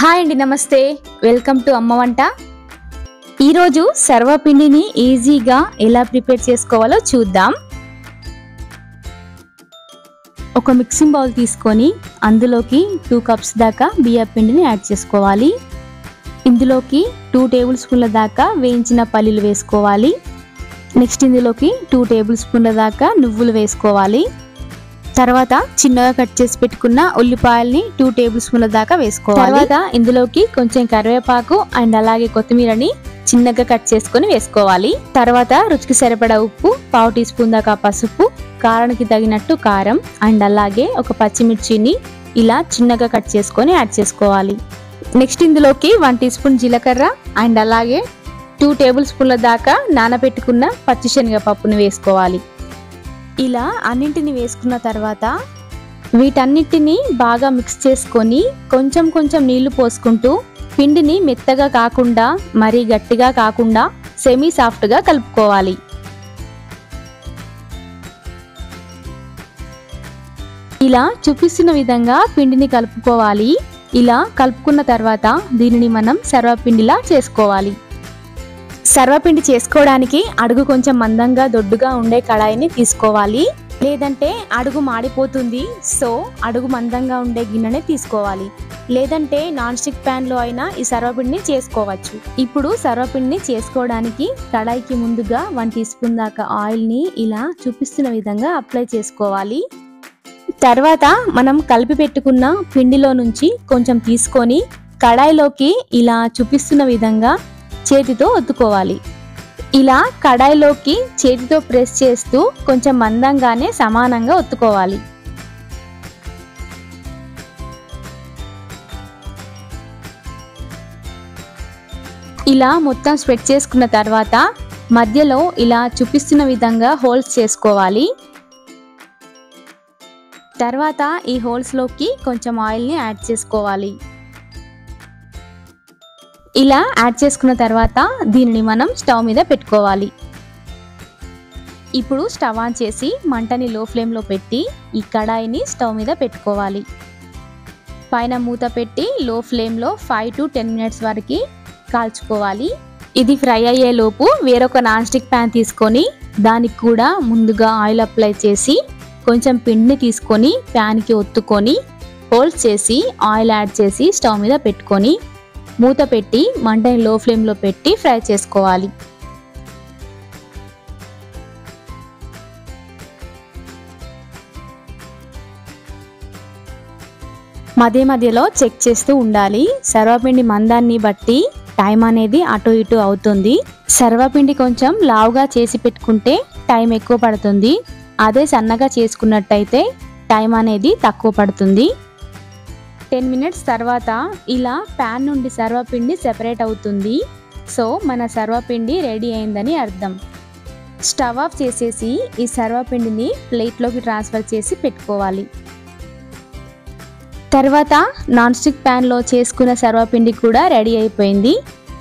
Hi అండి, నమస్తే. Welcome to అమ్మ వంట. ఈరోజు సర్వపిండిని ఈజీగా ఎలా ప్రిపేర్ చేసుకోవాలో చూద్దాం. ఒక మిక్సింగ్ బౌల్ తీసుకొని అందులోకి 2 కప్స్ దాకా బియ్య పిండిని యాడ్ చేసుకోవాలి. ఇందులోకి 2 టేబుల్ స్పూన్ల దాకా వేయించిన పల్లీలు వేసుకోవాలి. నెక్స్ట్ ఇందులోకి 2 టేబుల్ స్పూన్ల దాకా నువ్వులు వేసుకోవాలి. తర్వాత చిన్నగా కట్ చేసి పెట్టుకున్న ఉల్లిపాయల్ని 2 టేబుల్ స్పూన్ల దాకా వేసుకోవాలి. తర్వాత ఇందులోకి కొంచెం కరివేపాకు అండ్ అలాగే కొత్తిమీరని చిన్నగా కట్ చేసుకొని వేసుకోవాలి. తర్వాత రుచికి సరిపడా ఉప్పు, 1/2 టీ స్పూన్ దాకా పసుపు, కారానికి తగినట్టు కారం అండ్ అలాగే ఒక పచ్చిమిర్చిని ఇలా చిన్నగా కట్ చేసుకొని యాడ్ చేసుకోవాలి. నెక్స్ట్ ఇందులోకి 1 టీ స్పూన్ జీలకర్ర అండ్ అలాగే 2 టేబుల్ స్పూన్ల దాకా నానబెట్టుకున్న పచ్చిశనగపప్పుని వేసుకోవాలి. ఇలా అన్నింటిని వేసుకున్న తర్వాత వీటన్నిటిని బాగా మిక్స్ చేసుకొని కొంచెం కొంచెం నీళ్లు పోసుకుంటూ పిండిని మెత్తగా కాకుండా మరీ గట్టిగా కాకుండా సెమీ సాఫ్ట్గా కలుపుకోవాలి. ఇలా చూపిస్తున్న విధంగా పిండిని కలుపుకోవాలి. ఇలా కలుపుకున్న తర్వాత దీనిని మనం సర్వపిండిలా చేసుకోవాలి. సర్వపిండి చేసుకోవడానికి అడుగు కొంచెం మందంగా దొడ్డుగా ఉండే కడాయిని తీసుకోవాలి. లేదంటే అడుగు మాడిపోతుంది. సో అడుగు మందంగా ఉండే గిన్నెనే తీసుకోవాలి. లేదంటే నాన్ స్టిక్ ప్యాన్ లో అయినా ఈ సర్వపిండిని చేసుకోవచ్చు. ఇప్పుడు సర్వపిండిని చేసుకోవడానికి కడాయికి ముందుగా 1 టీ స్పూన్ దాకా ఆయిల్ ని ఇలా చూపిస్తున్న విధంగా అప్లై చేసుకోవాలి. తర్వాత మనం కలిపి పెట్టుకున్న పిండిలో నుంచి కొంచెం తీసుకొని కడాయిలోకి ఇలా చూపిస్తున్న విధంగా చేతితో ఒత్తుకోవాలి. ఇలా కడాయిలోకి చేతితో ప్రెస్ చేస్తూ కొంచెం మందంగానే సమానంగా ఒత్తుకోవాలి. ఇలా మొత్తం స్ప్రెడ్ చేసుకున్న తర్వాత మధ్యలో ఇలా చూపిస్తున్న విధంగా హోల్స్ చేసుకోవాలి. తర్వాత ఈ హోల్స్లోకి కొంచెం ఆయిల్ని యాడ్ చేసుకోవాలి. ఇలా యాడ్ చేసుకున్న తర్వాత దీనిని మనం స్టవ్ మీద పెట్టుకోవాలి. ఇప్పుడు స్టవ్ ఆన్ చేసి మంటని లో ఫ్లేమ్లో పెట్టి ఈ కడాయిని స్టవ్ మీద పెట్టుకోవాలి. పైన మూత పెట్టి లో ఫ్లేమ్లో 5 to 10 మినిట్స్ వరకు కాల్చుకోవాలి. ఇది ఫ్రై అయ్యే లోపు వేరొక నాన్ స్టిక్ ప్యాన్ తీసుకొని దానికి కూడా ముందుగా ఆయిల్ అప్లై చేసి కొంచెం పిండిని తీసుకొని ప్యాన్కి ఒత్తుకొని హోల్స్ చేసి ఆయిల్ యాడ్ చేసి స్టవ్ మీద పెట్టుకొని మూత పెట్టి మంటని లో ఫ్లేమ్లో పెట్టి ఫ్రై చేసుకోవాలి. మధ్య మధ్యలో చెక్ చేస్తూ ఉండాలి. సర్వపిండి మందాన్ని బట్టి టైం అనేది అటు ఇటు అవుతుంది. సర్వపిండి కొంచెం లావుగా చేసి పెట్టుకుంటే టైం ఎక్కువ పడుతుంది. అదే సన్నగా చేసుకున్నట్టయితే టైం అనేది తక్కువ పడుతుంది. 10 మినిట్స్ తర్వాత ఇలా ప్యాన్ నుండి సర్వపిండి సెపరేట్ అవుతుంది. సో మన సర్వపిండి రెడీ అయిందని అర్థం. స్టవ్ ఆఫ్ చేసేసి ఈ సర్వపిండిని ప్లేట్లోకి ట్రాన్స్ఫర్ చేసి పెట్టుకోవాలి. తర్వాత నాన్ స్టిక్ ప్యాన్లో చేసుకున్న సర్వపిండి కూడా రెడీ అయిపోయింది.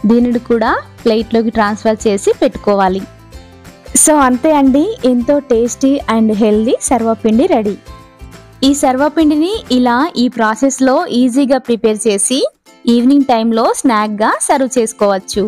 దీనిని కూడా ప్లేట్లోకి ట్రాన్స్ఫర్ చేసి పెట్టుకోవాలి. సో అంతే అండి, ఎంతో tasty and healthy sarvapindi ready. ఈ సర్వపిండిని ఇలా ఈ ప్రాసెస్లో ఈజీగా ప్రిపేర్ చేసి ఈవినింగ్ టైంలో స్నాక్గా సర్వ్ చేసుకోవచ్చు.